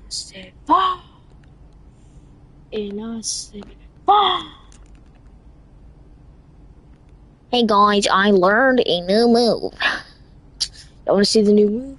said, "Fuck!" And I said, "Fuck!" Hey guys, I learned a new move. You want to see the new move?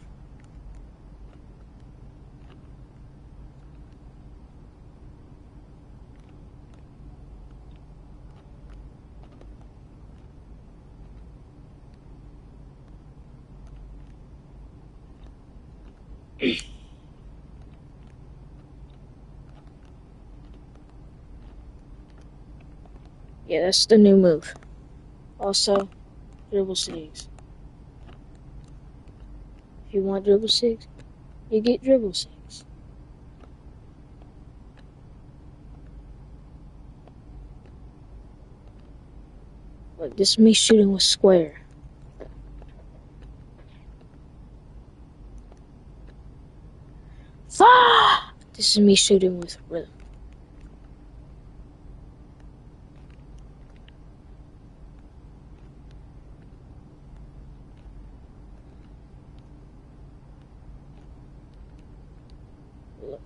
Yeah, that's the new move. Also, dribble six. If you want dribble six, you get dribble six. Look, this is me shooting with square. Fuck! This is me shooting with rhythm. Look,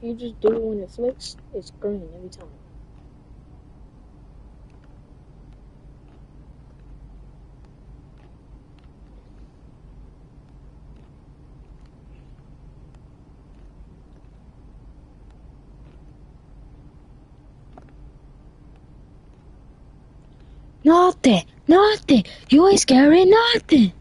if you just do it when it flicks, it's green every time. Nothing! Nothing! You ain't scary nothing!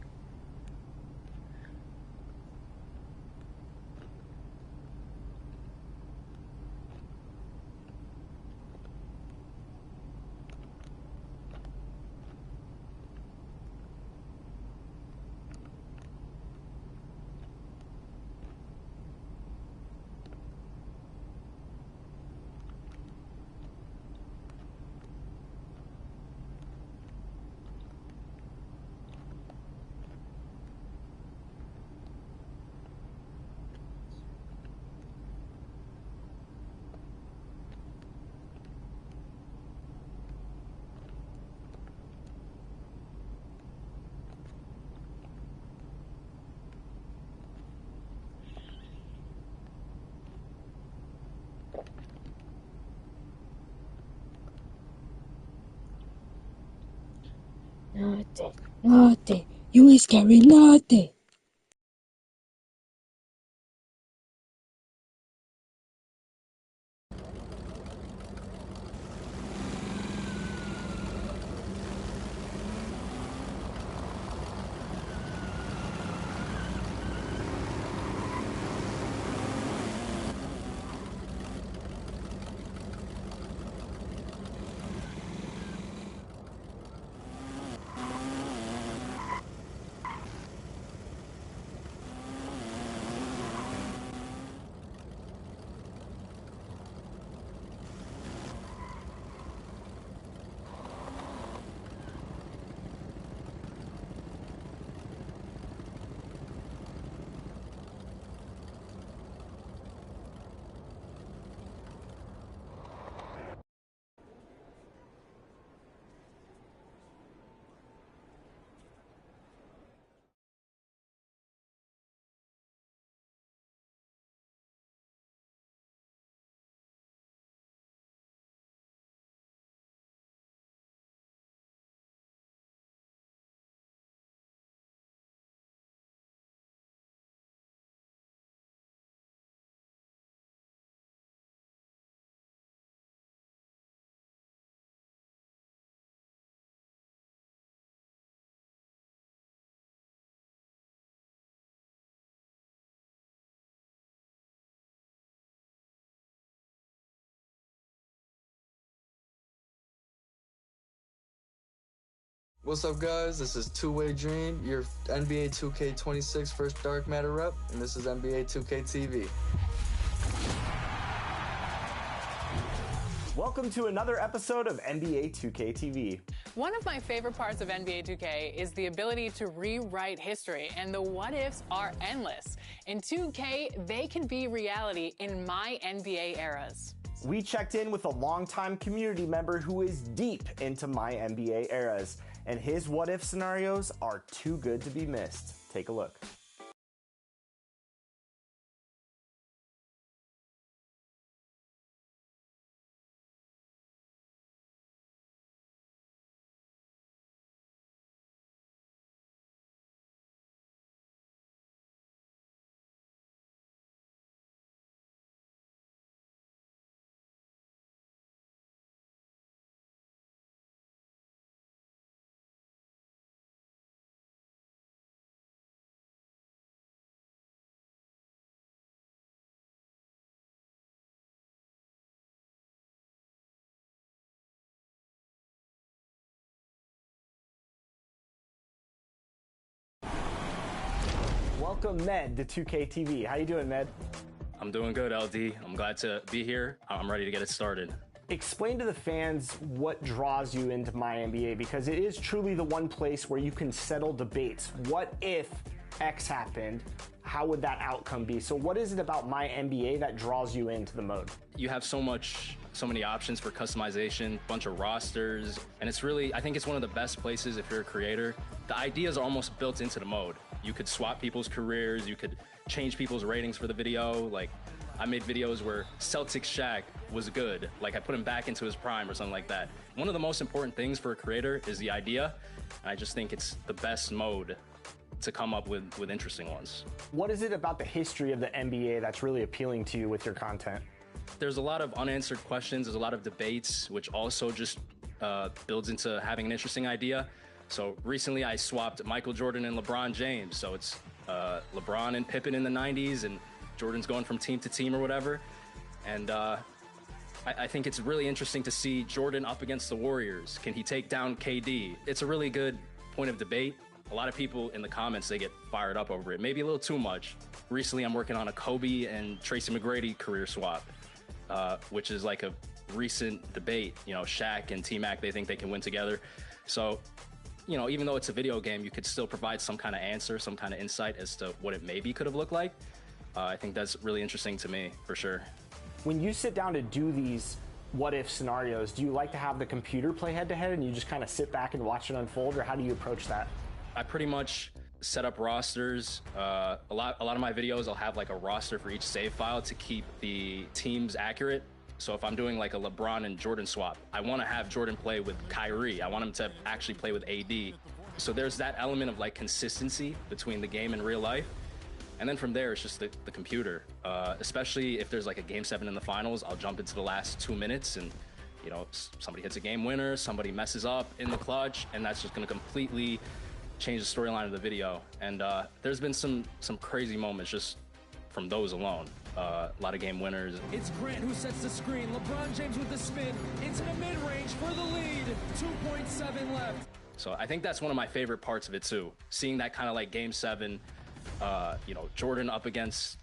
Nothing. Nothing. You ain't scary nothing. What's up, guys? This is Two-Way Dream, your NBA 2K26 first Dark Matter rep, and this is NBA 2K TV. Welcome to another episode of NBA 2K TV. One of my favorite parts of NBA 2K is the ability to rewrite history, and the what-ifs are endless. In 2K, they can be reality in my NBA eras. We checked in with a longtime community member who is deep into my NBA eras, and his what-if scenarios are too good to be missed. Take a look. welcome Med to 2K TV. How you doing, Med? I'm doing good, LD. I'm glad to be here. I'm ready to get it started. Explain to the fans what draws you into MyNBA, because it is truly the one place where you can settle debates. What if X happened? How would that outcome be? So what is it about MyNBA that draws you into the mode? You have so many options for customization, bunch of rosters, and it's really, I think it's one of the best places if you're a creator. The ideas are almost built into the mode. You could swap people's careers, you could change people's ratings for the video. Like, I made videos where Celtics Shaq was good. Like, I put him back into his prime or something like that. One of the most important things for a creator is the idea, and I just think it's the best mode to come up with interesting ones. What is it about the history of the NBA that's really appealing to you with your content? There's a lot of unanswered questions, there's a lot of debates, which also just builds into having an interesting idea. So recently I swapped Michael Jordan and LeBron James. So it's LeBron and Pippen in the 90s, and Jordan's going from team to team or whatever. And I think it's really interesting to see Jordan up against the Warriors. Can he take down KD? It's a really good point of debate. A lot of people in the comments, they get fired up over it, maybe a little too much. Recently, I'm working on a Kobe and Tracy McGrady career swap, which is like a recent debate. You know, Shaq and T-Mac, they think they can win together. So, you know, even though it's a video game, you could still provide some kind of answer, some kind of insight as to what it maybe could have looked like. I think that's really interesting to me, for sure. When you sit down to do these what-if scenarios, do you like to have the computer play head-to-head and you just kind of sit back and watch it unfold, or how do you approach that? I pretty much set up rosters. A lot of my videos, I'll have like a roster for each save file to keep the teams accurate. So if I'm doing like a LeBron and Jordan swap, I want to have Jordan play with Kyrie. I want him to actually play with AD. So there's that element of like consistency between the game and real life. And then from there, it's just the computer. Especially if there's like a game 7 in the finals, I'll jump into the last 2 minutes and, you know, somebody hits a game winner, somebody messes up in the clutch, and that's just going to completely change the storyline of the video. And there's been some crazy moments just from those alone. A lot of game winners. It's Grant who sets the screen. LeBron James with the spin into the mid-range for the lead. 2.7 left. So I think that's one of my favorite parts of it too. Seeing that kind of like game 7, you know, Jordan up against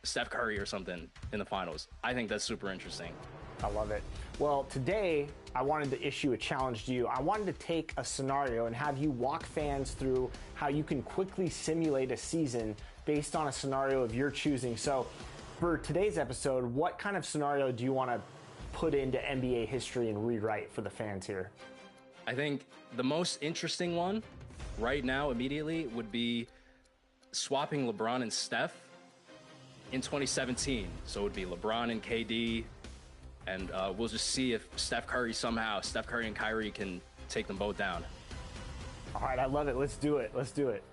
Steph Curry or something in the finals. I think that's super interesting. I love it. Well, today I wanted to issue a challenge to you. I wanted to take a scenario and have you walk fans through how you can quickly simulate a season based on a scenario of your choosing. So for today's episode, what kind of scenario do you want to put into NBA history and rewrite for the fans here? I think the most interesting one right now immediately would be swapping LeBron and Steph in 2017. So it would be LeBron and KD, and we'll just see if Steph Curry and Kyrie can take them both down. All right, I love it. Let's do it. Let's do it.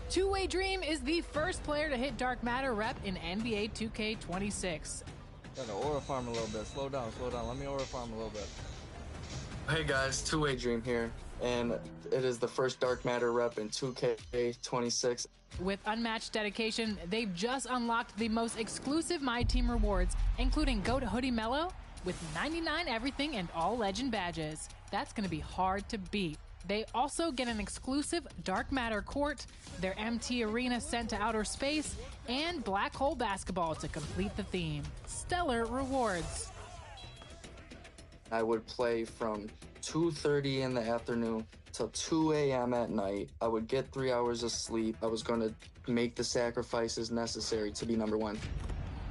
Two-Way Dream is the first player to hit Dark Matter rep in NBA 2K26. Gotta aura farm a little bit. Slow down. Let me aura farm a little bit. Hey guys, Two-Way Dream here, and it is the first Dark Matter rep in 2K26. With unmatched dedication, they've just unlocked the most exclusive My Team rewards, including Goat Hoodie Mellow with 99 everything and all legend badges. That's gonna be hard to beat. They also get an exclusive Dark Matter court, their MT Arena sent to outer space, and Black Hole Basketball to complete the theme. Stellar rewards. I would play from 2:30 in the afternoon till 2 a.m. at night. I would get 3 hours of sleep. I was going to make the sacrifices necessary to be number one.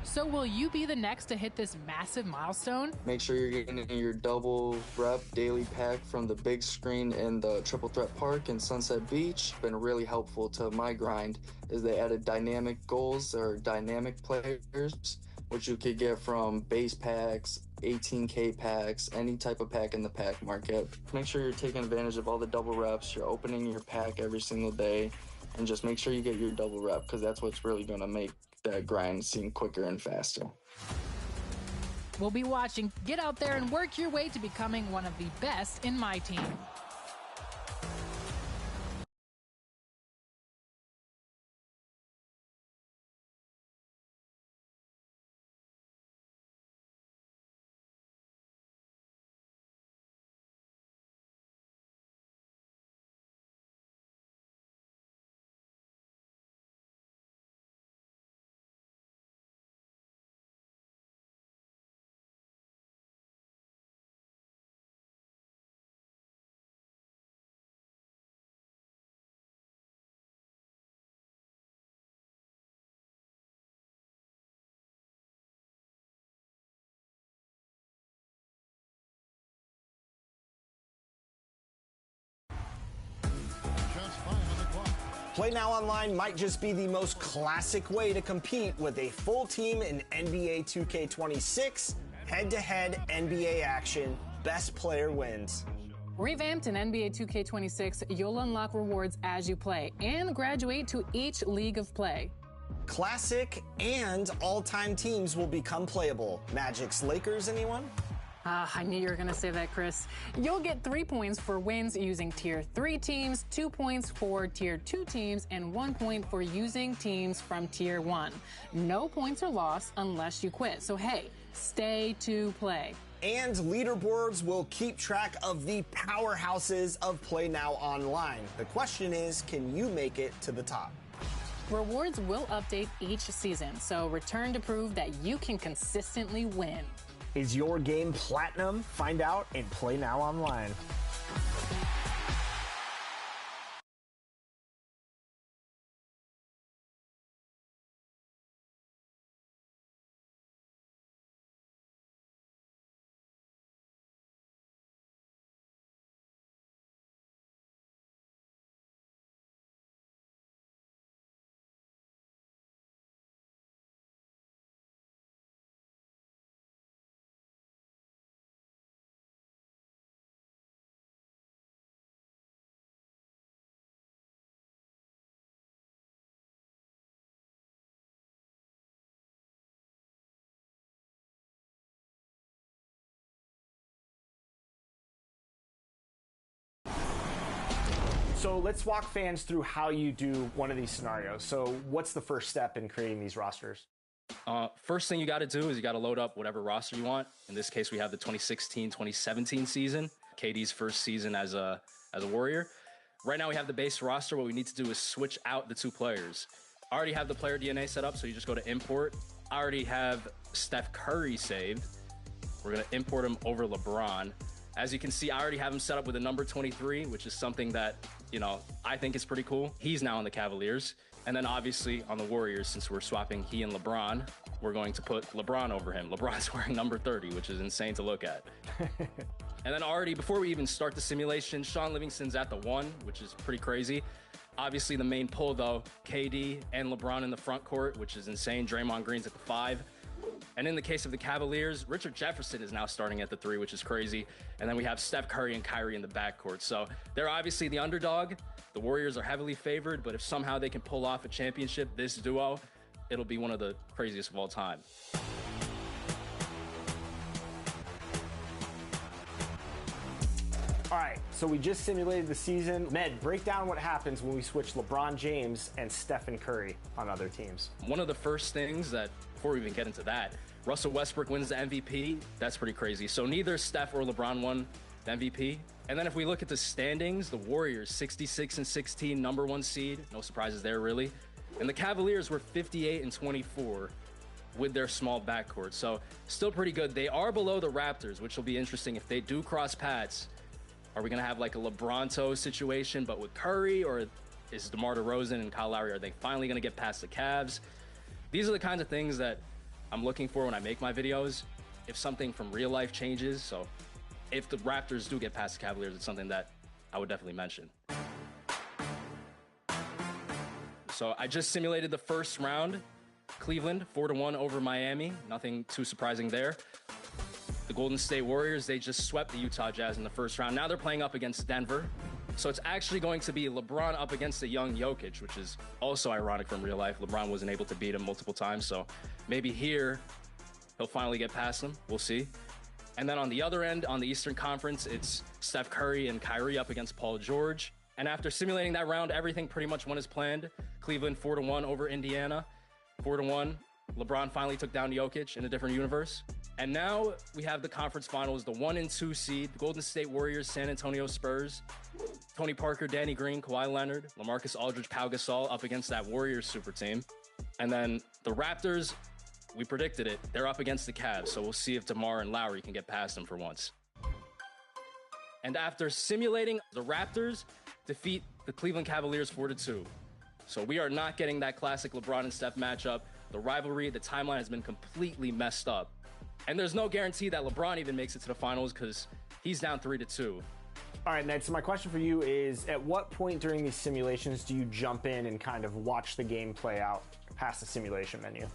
So will you be the next to hit this massive milestone? Make sure you're getting your double rep daily pack from the big screen in the Triple Threat Park in Sunset Beach. Been really helpful to my grind is they added dynamic goals or dynamic players, which you could get from base packs, 18K packs, any type of pack in the pack market. Make sure you're taking advantage of all the double reps. You're opening your pack every single day, and just make sure you get your double rep, because that's what's really going to make that grind seem quicker and faster. We'll be watching. Get out there and work your way to becoming one of the best in my team. Play Now Online might just be the most classic way to compete with a full team in NBA 2K26, head-to-head NBA action, best player wins. Revamped in NBA 2K26, you'll unlock rewards as you play and graduate to each league of play. Classic and all-time teams will become playable. Magic's Lakers, anyone? I knew you were going to say that, Chris. You'll get 3 points for wins using Tier 3 teams, 2 points for Tier 2 teams, and 1 point for using teams from Tier 1. No points are lost unless you quit. So, hey, stay to play. And leaderboards will keep track of the powerhouses of Play Now Online. The question is, can you make it to the top? Rewards will update each season, so return to prove that you can consistently win. Is your game platinum? Find out in Play Now Online. So let's walk fans through how you do one of these scenarios. So what's the first step in creating these rosters? First thing you got to do is you got to load up whatever roster you want. In this case, we have the 2016-2017 season, KD's first season as a Warrior. Right now we have the base roster. What we need to do is switch out the 2 players. I already have the player DNA set up, so you just go to import. I already have Steph Curry saved. We're going to import him over LeBron. As you can see, I already have him set up with a number 23, which is something that, you know, I think is pretty cool. He's now on the Cavaliers. And then obviously on the Warriors, since we're swapping he and LeBron, we're going to put LeBron over him. LeBron's wearing number 30, which is insane to look at. And then already, before we even start the simulation, Sean Livingston's at the 1, which is pretty crazy. Obviously the main pull though, KD and LeBron in the front court, which is insane. Draymond Green's at the 5. And in the case of the Cavaliers, Richard Jefferson is now starting at the 3, which is crazy. And then we have Steph Curry and Kyrie in the backcourt. So they're obviously the underdog. The Warriors are heavily favored, but if somehow they can pull off a championship, this duo, it'll be one of the craziest of all time. All right, so we just simulated the season. Med, break down what happens when we switch LeBron James and Stephen Curry on other teams. One of the first things that, before we even get into that, Russell Westbrook wins the MVP. That's pretty crazy. So neither Steph or LeBron won the MVP. And then if we look at the standings, the Warriors, 66-16, number 1 seed. No surprises there, really. And the Cavaliers were 58-24 with their small backcourt. So still pretty good. They are below the Raptors, which will be interesting if they do cross paths. Are we going to have like a LeBronto situation, but with Curry, or is DeMar DeRozan and Kyle Lowry, are they finally going to get past the Cavs? These are the kinds of things that I'm looking for when I make my videos. If something from real life changes, so if the Raptors do get past the Cavaliers, it's something that I would definitely mention. So I just simulated the first round. Cleveland 4-1 over Miami. Nothing too surprising there. The Golden State Warriors, they just swept the Utah Jazz in the first round. Now they're playing up against Denver. So it's actually going to be LeBron up against the young Jokic, which is also ironic from real life. LeBron wasn't able to beat him multiple times, so maybe here he'll finally get past him. We'll see. And then on the other end, on the Eastern Conference, it's Steph Curry and Kyrie up against Paul George. And after simulating that round, everything pretty much went as planned. Cleveland 4-1 over Indiana. 4-1. LeBron finally took down Jokic in a different universe. And now we have the conference finals, the 1 and 2 seed, the Golden State Warriors, San Antonio Spurs, Tony Parker, Danny Green, Kawhi Leonard, LaMarcus Aldridge, Pau Gasol up against that Warriors super team. And then the Raptors, we predicted it, they're up against the Cavs. So we'll see if DeMar and Lowry can get past them for once. And after simulating, the Raptors defeat the Cleveland Cavaliers 4-2. So we are not getting that classic LeBron and Steph matchup. The rivalry, the timeline has been completely messed up. And there's no guarantee that LeBron even makes it to the finals because he's down 3-2. All right, Ned, so my question for you is, at what point during these simulations do you jump in and kind of watch the game play out past the simulation menu?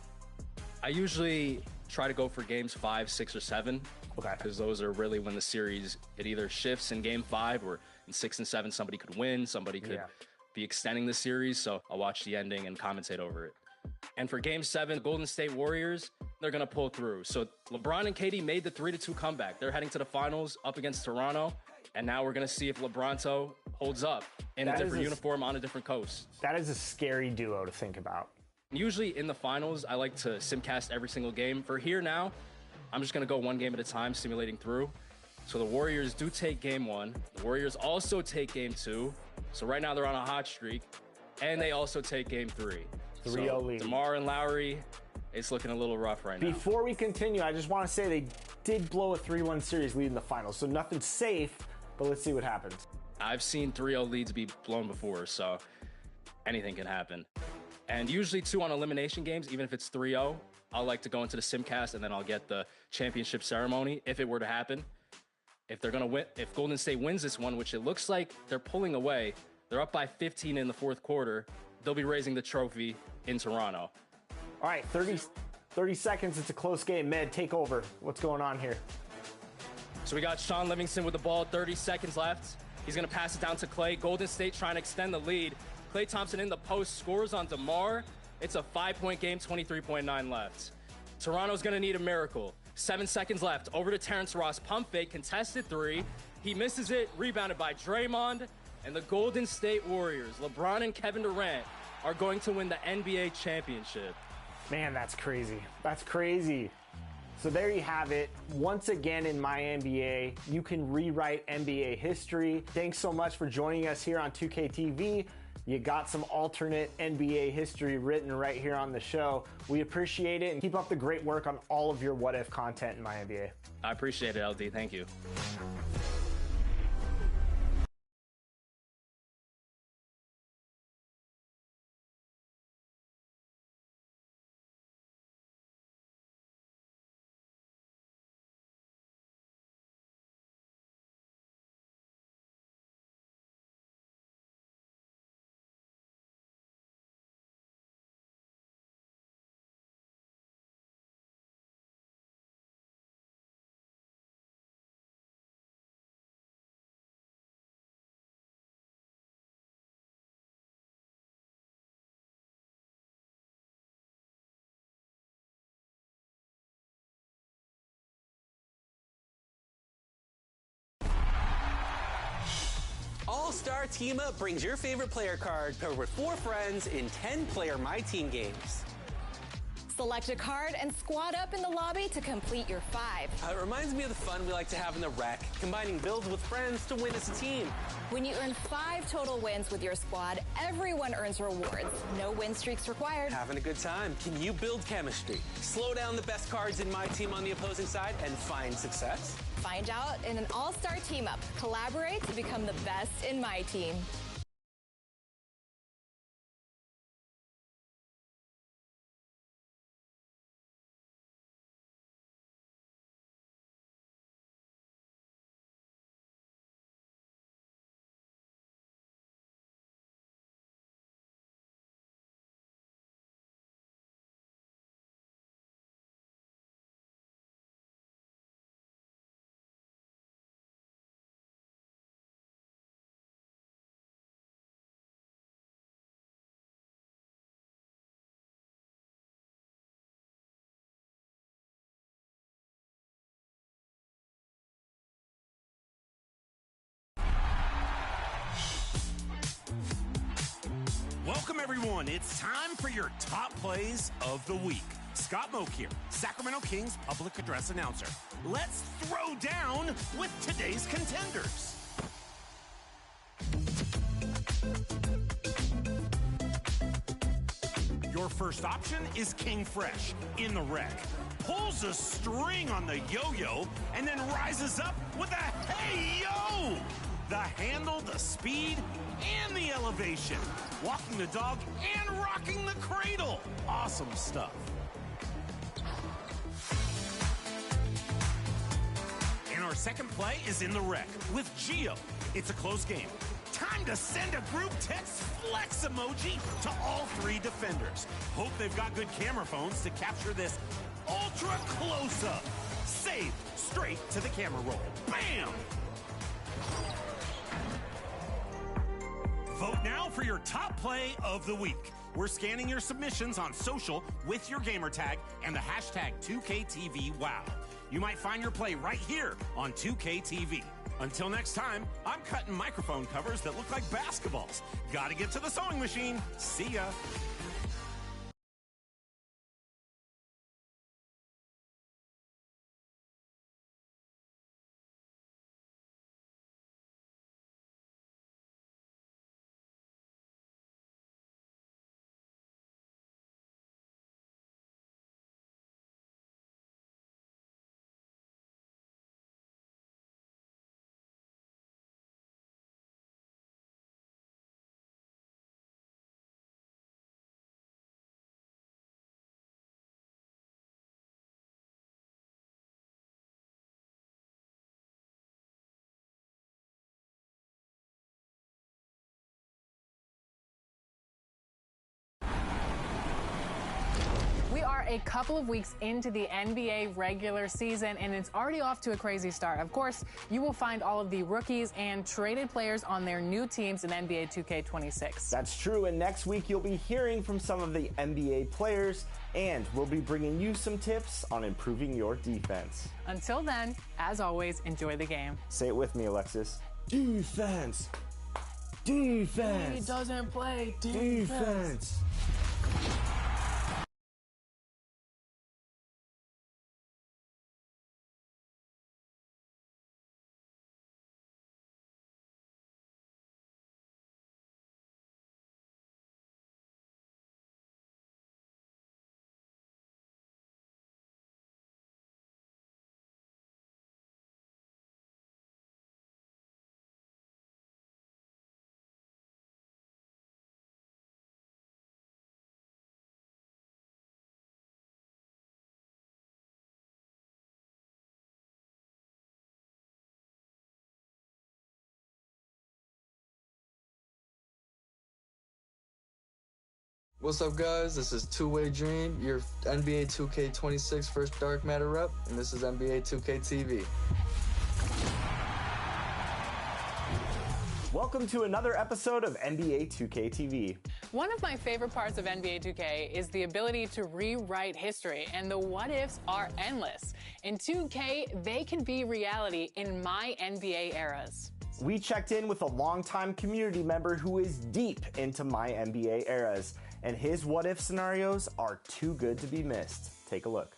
I usually try to go for games 5, 6, or 7. Okay. Because those are really when the series, it either shifts in game 5 or in 6 and 7, somebody could win, somebody could be extending the series. So I'll watch the ending and commentate over it. And for game 7, Golden State Warriors, they're going to pull through. So LeBron and KD made the 3-2 comeback. They're heading to the finals up against Toronto. And now we're going to see if LeBronto holds up in a different uniform on a different coast. That is a scary duo to think about. Usually in the finals, I like to simcast every single game. For here now, I'm just going to go one game at a time, simulating through. So the Warriors do take game 1. The Warriors also take game 2. So right now they're on a hot streak. And they also take game 3. 3-0 lead. DeMar and Lowry, it's looking a little rough right now. Before we continue, I just want to say they did blow a 3-1 series lead in the finals. So nothing's safe, but let's see what happens. I've seen 3-0 leads be blown before, so anything can happen. And usually, too, on elimination games, even if it's 3-0, I'll like to go into the simcast and then I'll get the championship ceremony if it were to happen. If they're going to win, if Golden State wins this one, which it looks like they're pulling away, they're up by 15 in the fourth quarter, they'll be raising the trophy in Toronto. All right, 30 seconds. It's a close game. Med, take over. What's going on here? So we got Sean Livingston with the ball, 30 seconds left. He's going to pass it down to Klay. Golden State trying to extend the lead. Klay Thompson in the post, scores on DeMar. It's a 5-point game, 23.9 left. Toronto's going to need a miracle. 7 seconds left. Over to Terrence Ross. Pump fake, contested 3. He misses it, rebounded by Draymond. And the Golden State Warriors, LeBron and Kevin Durant, are going to win the NBA championship. Man, that's crazy. That's crazy. So there you have it. Once again in my NBA, you can rewrite NBA history. Thanks so much for joining us here on 2K TV. You got some alternate NBA history written right here on the show. We appreciate it and keep up the great work on all of your What If content in my NBA. I appreciate it, LD. Thank you. All-Star Team Up brings your favorite player card paired with 4 friends in 10-player My Team games. Select a card and squad up in the lobby to complete your 5. It reminds me of the fun we like to have in the rec, combining builds with friends to win as a team. When you earn 5 total wins with your squad, everyone earns rewards. No win streaks required. Having a good time. Can you build chemistry, slow down the best cards in My Team on the opposing side, and find success? Find out in an all-star team up. Collaborate to become the best in My Team. Welcome, everyone. It's time for your top plays of the week. Scott Moak here, Sacramento Kings public address announcer. Let's throw down with today's contenders. Your first option is King Fresh in the wreck. Pulls a string on the yo-yo and then rises up with a hey-yo! The handle, the speed, and the elevation. Walking the dog and rocking the cradle. Awesome stuff. And our second play is in the wreck with Gio. It's a close game. Time to send a group text flex emoji to all three defenders. Hope they've got good camera phones to capture this ultra close-up. Saved straight to the camera roll. Bam! Vote now for your top play of the week. We're scanning your submissions on social with your gamer tag and the hashtag 2KTVWow. You might find your play right here on 2KTV. Until next time, I'm cutting microphone covers that look like basketballs. Gotta get to the sewing machine. See ya. We are a couple of weeks into the NBA regular season, and it's already off to a crazy start. Of course, you will find all of the rookies and traded players on their new teams in NBA 2K26. That's true, and next week you'll be hearing from some of the NBA players, and we'll be bringing you some tips on improving your defense. Until then, as always, enjoy the game. Say it with me, Alexis. Defense! Defense! He doesn't play Defense! What's up, guys? This is Two-Way Dream, your NBA 2K26 first Dark Matter rep, and this is NBA 2K TV. Welcome to another episode of NBA 2K TV. One of my favorite parts of NBA 2K is the ability to rewrite history, and the what-ifs are endless. In 2K, they can be reality in my NBA eras. We checked in with a longtime community member who is deep into my NBA eras, and his what-if scenarios are too good to be missed. Take a look.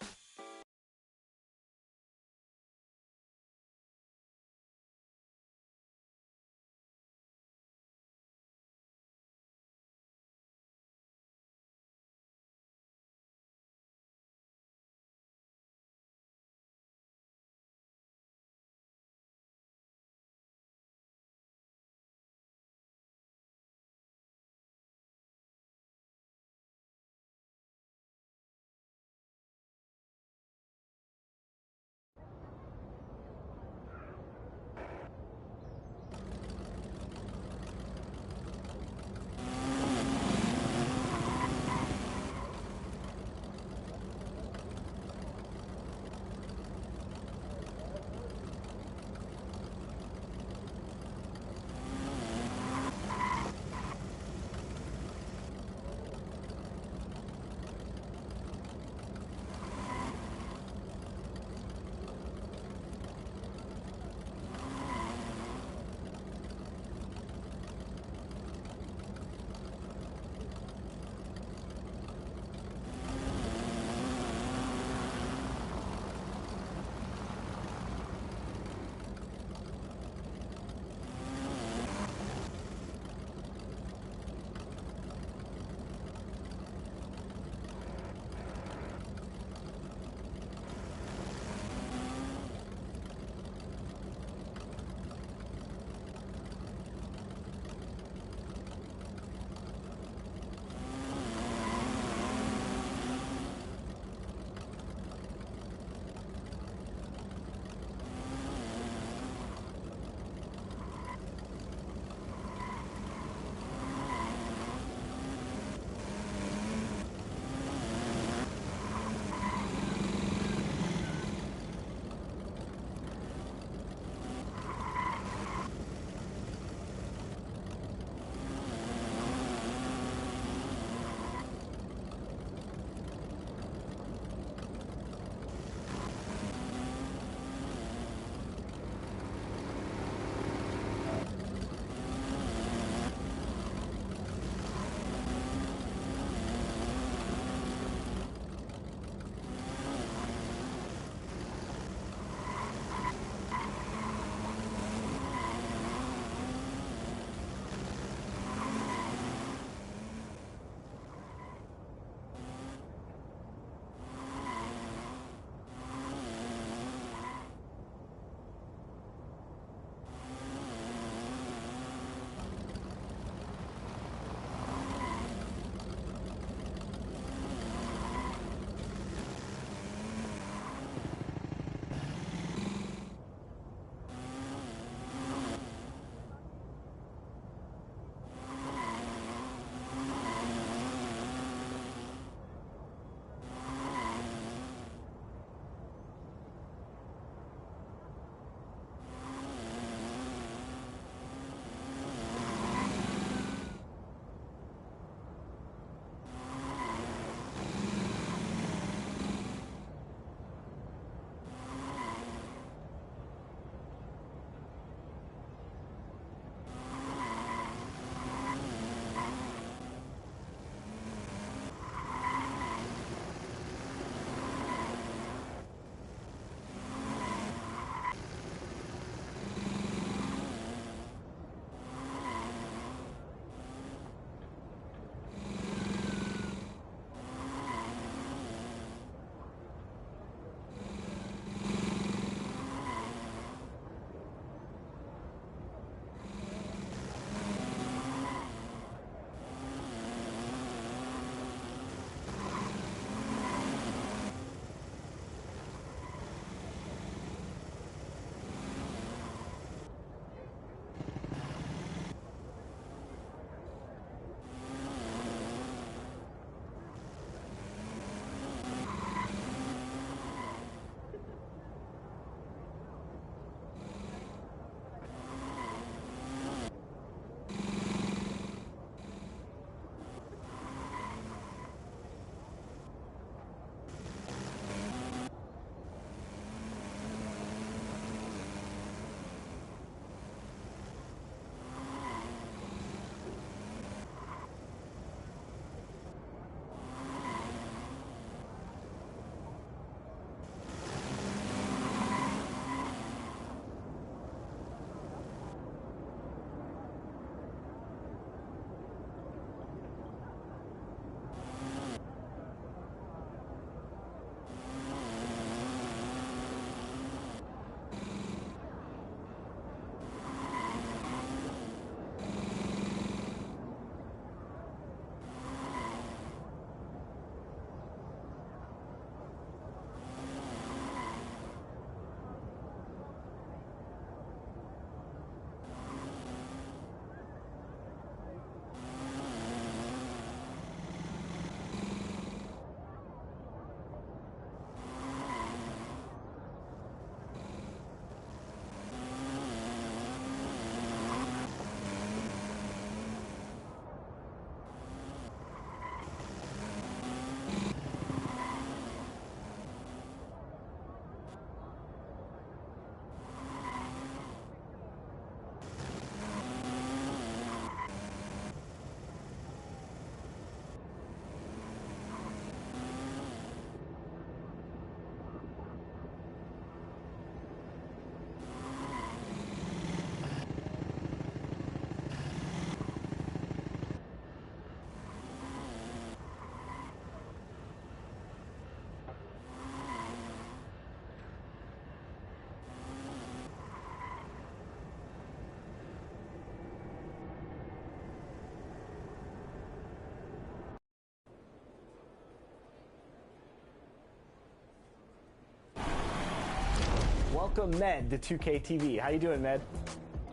welcome Med to 2K TV. How you doing, Med?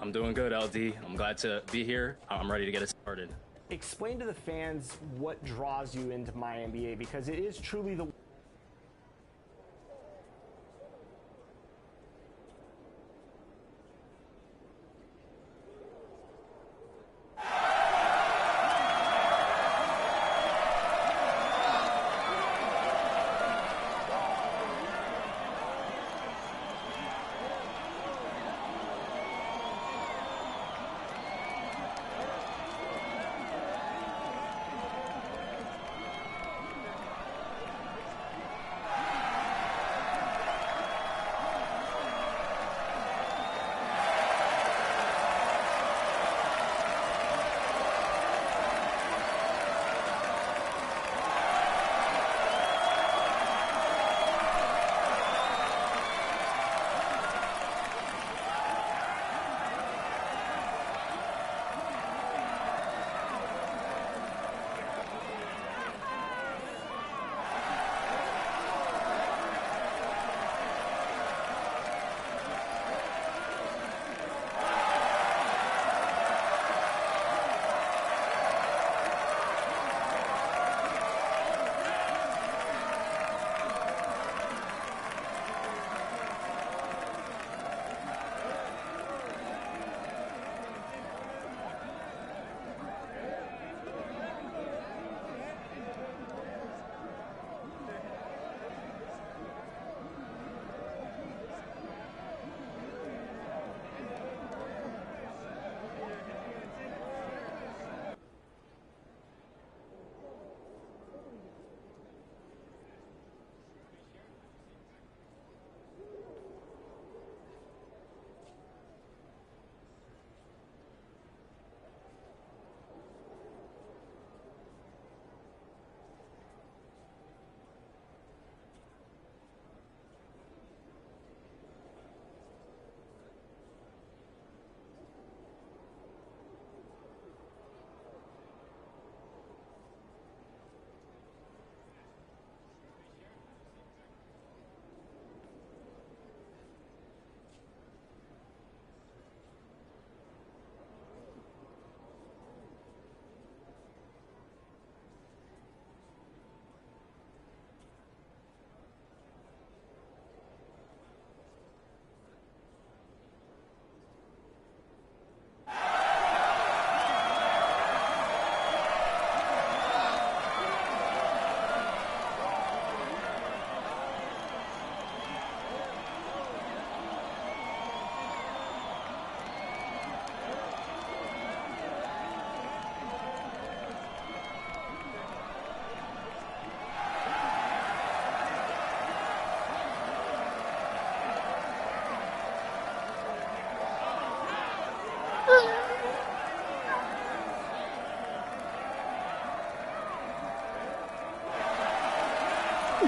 I'm doing good, LD. I'm glad to be here. I'm ready to get it started. Explain to the fans what draws you into MyNBA, because it is truly the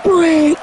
break.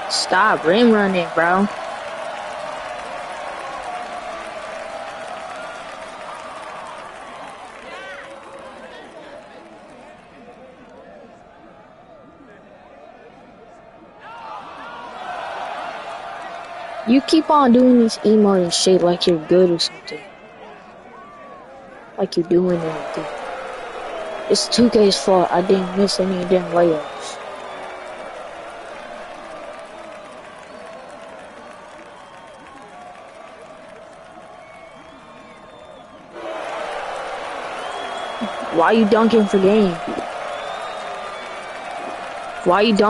Stop rim running, bro. You keep on doing this emote and shit like you're good or something. Like you're doing anything. It's 2K's fault I didn't miss any of them layups. Why you dunking for game? Why you dunking?